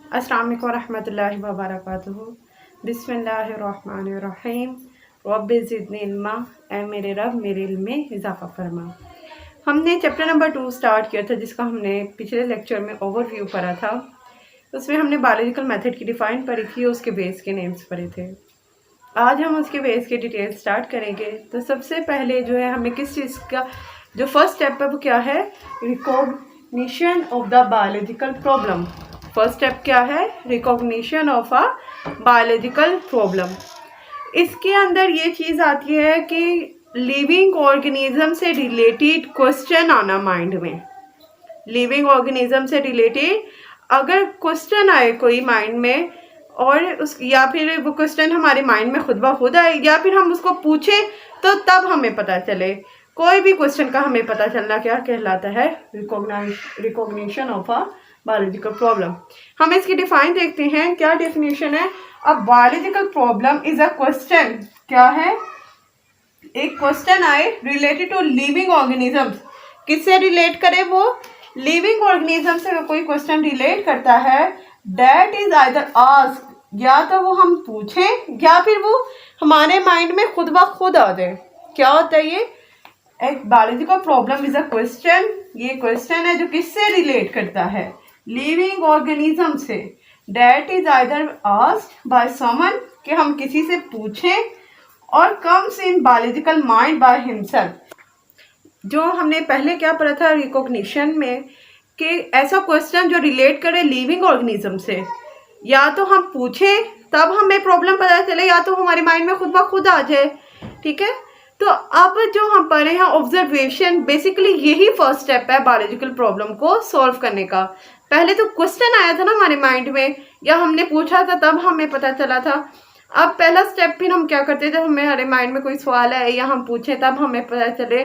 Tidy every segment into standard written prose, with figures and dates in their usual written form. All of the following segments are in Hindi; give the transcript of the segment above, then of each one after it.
अस्सलाम वालेकुम रहमतुल्लाहि व बरकातुहू। बिस्मिल्लाहिर्रहमानिर्रहीम। रब्बि ज़िदनी इल्मा, ऐ मेरे रब मेरे इल्म में इजाफ़ा फरमा। हमने चैप्टर नंबर 2 स्टार्ट किया था, जिसका हमने पिछले लेक्चर में ओवरव्यू पढ़ा था। उसमें हमने बायोलॉजिकल मेथड की डिफ़ाइन पढ़ी थी, उसके बेस के नेम्स पढ़े थे। आज हम उसके बेस के डिटेल स्टार्ट करेंगे। तो सबसे पहले जो है हमें किस चीज़ का जो फर्स्ट स्टेप है वो क्या है? Recognition of the biological problem. First step क्या है? Recognition of a biological problem. इसके अंदर ये चीज़ आती है कि लिविंग ऑर्गेनिज्म से रिलेटेड क्वेश्चन आना माइंड में। लिविंग ऑर्गेनिज्म से रिलेटेड अगर क्वेश्चन आए कोई माइंड में, और उस या फिर वो क्वेश्चन हमारे माइंड में खुद ब खुद आए या फिर हम उसको पूछें, तो तब हमें पता चले। कोई भी क्वेश्चन का हमें पता चलना क्या कहलाता है? Recognition of a biological problem. हम इसकी डिफाइन देखते हैं। क्या डेफिनेशन है? A biological problem is a question. क्या है? एक क्वेश्चन आए रिलेटेड टू लिविंग ऑर्गेनिजम्स। किससे रिलेट करे? वो लिविंग ऑर्गेनिज्म से कोई क्वेश्चन रिलेट करता है, दैट इज आइदर आस्क, या तो वो हम पूछें या फिर वो हमारे माइंड में खुद ब खुद आ जाए। क्या होता है ये? एक biological problem is a question. ये क्वेश्चन है जो किससे रिलेट करता है? लिविंग ऑर्गेनिज्म से। That is either asked by someone, कि हम किसी से पूछें, और comes in biological mind by himself. जो हमने पहले क्या पढ़ा था रिकॉग्निशन में, कि ऐसा क्वेश्चन जो रिलेट करे लिविंग ऑर्गेनिज्म से, या तो हम पूछें तब हमें प्रॉब्लम पता चले, या तो हमारे माइंड में खुद ब खुद आ जाए। ठीक है, तो अब जो हम पढ़े हैं ऑब्जर्वेशन, बेसिकली यही फर्स्ट स्टेप है बायोलॉजिकल प्रॉब्लम को सॉल्व करने का। पहले तो क्वेश्चन आया था ना हमारे माइंड में, या हमने पूछा था तब हमें पता चला था। अब पहला स्टेप फिर हम क्या करते हैं? जब हमारे माइंड में कोई सवाल है या हम पूछें तब हमें पता चले,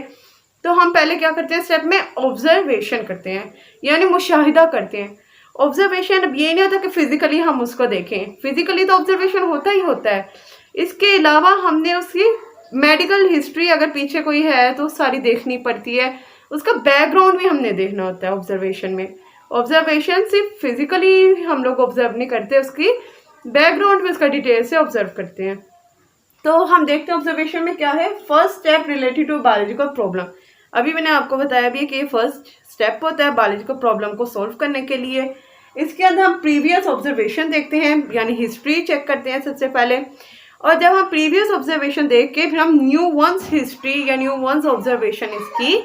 तो हम पहले क्या करते हैं? स्टेप में ऑब्जर्वेशन करते हैं, यानी मुशाहिदा करते हैं। ऑब्जर्वेशन अब ये नहीं होता कि फिजिकली हम उसको देखें, फिजिकली तो ऑब्जर्वेशन होता ही होता है। इसके अलावा हमने उसकी मेडिकल हिस्ट्री अगर पीछे कोई है तो सारी देखनी पड़ती है, उसका बैकग्राउंड भी हमने देखना होता है ऑब्जर्वेशन में। ऑब्जर्वेशन सिर्फ फिजिकली हम लोग ऑब्जर्व नहीं करते, उसकी बैकग्राउंड में उसका डिटेल से ऑब्जर्व करते हैं। तो हम देखते हैं ऑब्जर्वेशन में क्या है। First step related to biological problem. अभी मैंने आपको बताया भी कि ये फर्स्ट स्टेप होता है बायोलॉजिकल प्रॉब्लम को सॉल्व करने के लिए। इसके अंदर हम प्रीवियस ऑब्जर्वेशन देखते हैं, यानी हिस्ट्री चेक करते हैं सबसे पहले, और जब हम प्रीवियस ऑब्जर्वेशन देख के फिर हम न्यू वंस हिस्ट्री या न्यू वंस ऑब्जर्वेशन इसकी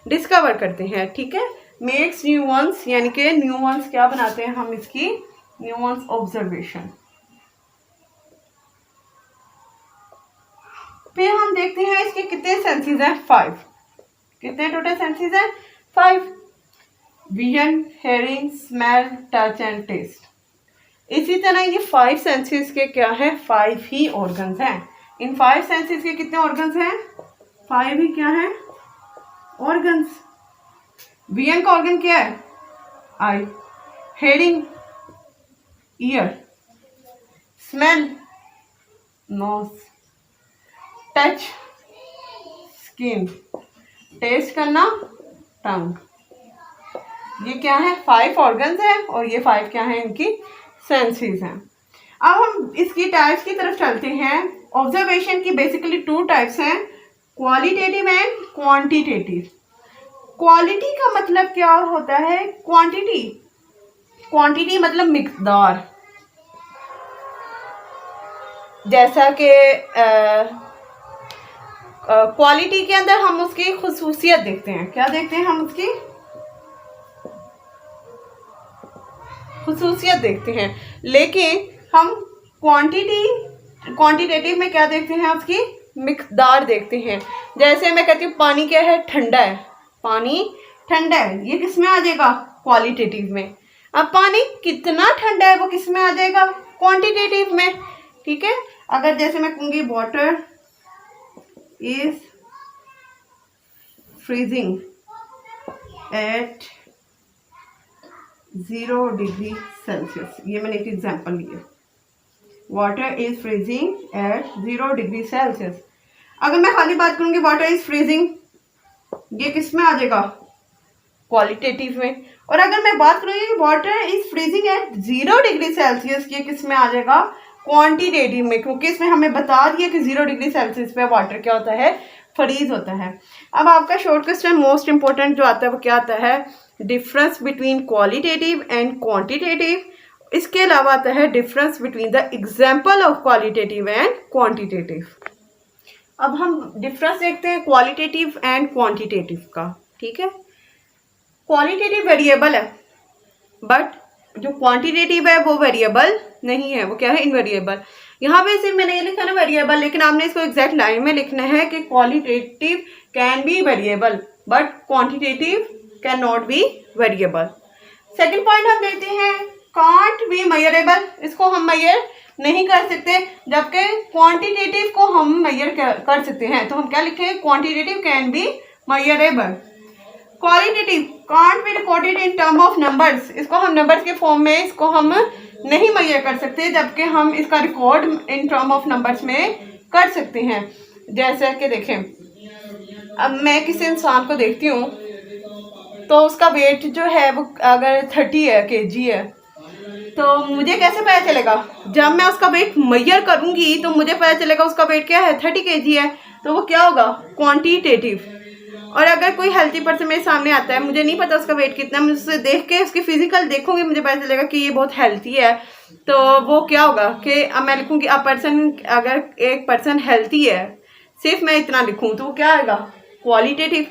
डिस्कवर करते हैं। ठीक है, मेक्स न्यू वंस, यानी कि न्यू वंस क्या बनाते हैं हम इसकी? New ones observation. फिर हम देखते हैं इसके कितने सेंसेस हैं? 5। कितने टोटल सेंसेस हैं? 5। Vision, hearing, smell, touch and taste. इसी तरह ये 5 सेंसेस के क्या है? 5 ही ऑर्गन्स हैं। इन 5 सेंसेस के कितने ऑर्गन्स हैं? 5 ही क्या है? ऑर्गन्स। विजन का ऑर्गन क्या है? Eye. Hearing, ear. Smell, nose. Touch, skin. Taste करना, टंग। ये क्या है? 5 ऑर्गन्स हैं, और ये 5 क्या हैं? इनकी सेंसेस हैं। अब हम इसकी टाइप्स की तरफ चलते हैं। ऑब्जर्वेशन की बेसिकली 2 टाइप्स हैं, क्वालिटेटिव एंड क्वांटिटेटिव। क्वालिटी का मतलब क्या होता है? क्वांटिटी। क्वांटिटी मतलब मिकदार। जैसा कि क्वालिटी के अंदर हम उसकी खुसूसियत देखते हैं। क्या देखते हैं हम? उसकी खुसूसियत देखते हैं। लेकिन हम क्वांटिटेटिव में क्या देखते हैं? उसकी मिकदार देखते हैं। जैसे मैं कहती हूँ पानी क्या है? ठंडा है। पानी ठंडा है, ये किस में आ जाएगा? क्वालिटेटिव में। अब पानी कितना ठंडा है वो किस में आ जाएगा? क्वांटिटेटिव में। ठीक है, अगर जैसे मैं कहूँगी water is freezing at 0 degree Celsius, ये मैंने एक एग्जांपल लिया। Water is freezing at 0 degree Celsius. अगर मैं खाली बात करूंगी वाटर इज फ्रीजिंग, ये किस में आ जाएगा? क्वालिटेटिव में। और अगर मैं बात करूँ कि water is freezing at 0 degree Celsius, ये किस में आ जाएगा, क्वांटिटेटिव में, क्योंकि इसमें हमें बता दिया कि 0 डिग्री सेल्सियस पे वाटर क्या होता है, फ्रीज होता है। अब आपका शॉर्ट क्वेश्चन मोस्ट इंपॉर्टेंट जो आता है वो क्या आता है, difference between qualitative and quantitative. इसके अलावा आता है difference between the example of qualitative and quantitative. अब हम डिफरेंस देखते हैं क्वालिटेटिव एंड क्वांटिटेटिव का, ठीक है। क्वालिटेटिव वेरिएबल है, बट जो क्वांटिटेटिव है वो वेरिएबल नहीं है, वो क्या है, इनवेरिएबल। यहाँ पे सिर्फ मैंने ये लिखा ना वेरिएबल, लेकिन आपने इसको एग्जैक्ट लाइन में लिखना है कि qualitative can be variable but quantitative can not be variable. Second point हम देखते हैं कांट बी मेजरेबल, इसको हम मेजर नहीं कर सकते, जबकि क्वांटिटेटिव को हम मेजर कर सकते हैं। तो हम क्या लिखें, quantitative can be measurable. Qualitative can't be recorded in term of numbers, इसको हम नंबर्स के फॉर्म में इसको हम नहीं मेजर कर सकते, जबकि हम इसका record in term of numbers में कर सकते हैं। जैसे कि देखें, अब मैं किसी इंसान को देखती हूँ तो उसका वेट जो है वो अगर 30 है kg है, तो मुझे कैसे पता चलेगा, जब मैं उसका वेट मेजर करूंगी तो मुझे पता चलेगा उसका वेट क्या है, 30 kg है, तो वो क्या होगा, क्वांटिटेटिव। और अगर कोई हेल्थी पर्सन मेरे सामने आता है, मुझे नहीं पता उसका वेट कितना, मैं उससे देख के उसकी फिजिकल देखूंगी, मुझे पता चलेगा कि ये बहुत हेल्थी है, तो वो क्या होगा कि अब मैं लिखूंगी अ पर्सन, अगर एक पर्सन हेल्थी है, सिर्फ मैं इतना लिखूं तो वो क्या आएगा, क्वालिटेटिव।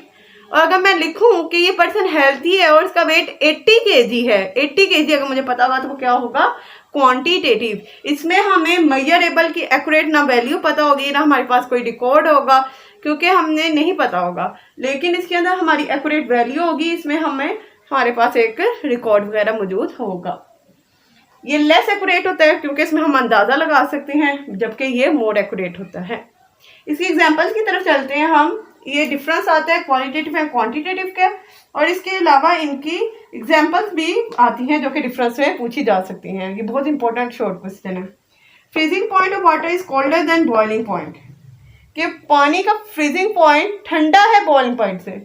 और अगर मैं लिखूं कि ये पर्सन हेल्थी है और उसका वेट 80 kg है, 80 kg अगर मुझे पता होगा तो वो क्या होगा, क्वांटिटेटिव। इसमें हमें मेजरेबल की एक्यूरेट ना वैल्यू पता होगी, ना हमारे पास कोई रिकॉर्ड होगा, क्योंकि हमने नहीं पता होगा, लेकिन इसके अंदर हमारी एक्यूरेट वैल्यू होगी, इसमें हमारे पास एक रिकॉर्ड वगैरह मौजूद होगा। ये लेस एक्यूरेट होता है क्योंकि इसमें हम अंदाज़ा लगा सकते हैं, जबकि ये मोर एक्यूरेट होता है। इसकी एग्जांपल्स की तरफ चलते हैं हम। ये डिफरेंस आता है क्वालिटेटिव एंड क्वांटिटेटिव का, और इसके अलावा इनकी एग्जांपल्स भी आती हैं जो कि डिफरेंस में पूछी जा सकती हैं। ये बहुत इंपॉर्टेंट शॉर्ट क्वेश्चन है। Freezing point of water is colder than boiling point, कि पानी का फ्रीजिंग पॉइंट ठंडा है बॉइलिंग पॉइंट से,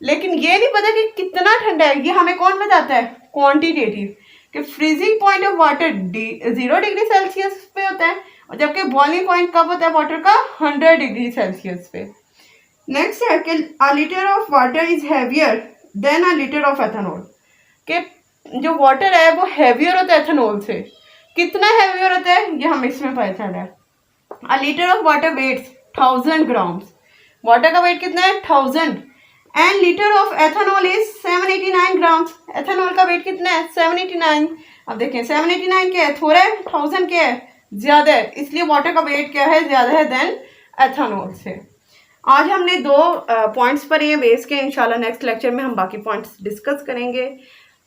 लेकिन ये नहीं पता कि कितना ठंडा है, ये हमें कौन बताता है, क्वांटिटेटिव, कि freezing point of water 0 degree Celsius पे होता है, और जबकि बॉइलिंग पॉइंट कब होता है वाटर का, 100 डिग्री सेल्सियस पे। नेक्स्ट है कि अ litre of water is heavier than a litre of ethanol, कि जो वाटर है वो हैवियर होता है एथेनॉल से। कितना हैवियर होता है ये हमें इसमें पता चल रहा है। A litre of water weighs 1000 grams, water का वेट कितना है, 1000, and litre of ethanol is 789 grams, ethanol का वेट कितना है, 789। अब देखें 789 क्या है, थोड़ा है, 1000 क्या है, ज़्यादा है, इसलिए वाटर का वेट क्या है, ज़्यादा है देन एथेनॉल से। आज हमने 2 पॉइंट्स पढ़े हैं बेस के, इंशाल्लाह नेक्स्ट लेक्चर में हम बाकी पॉइंट्स डिस्कस करेंगे।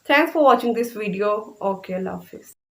Thanks for watching this video. Okay, अल्लाह हाफिज़।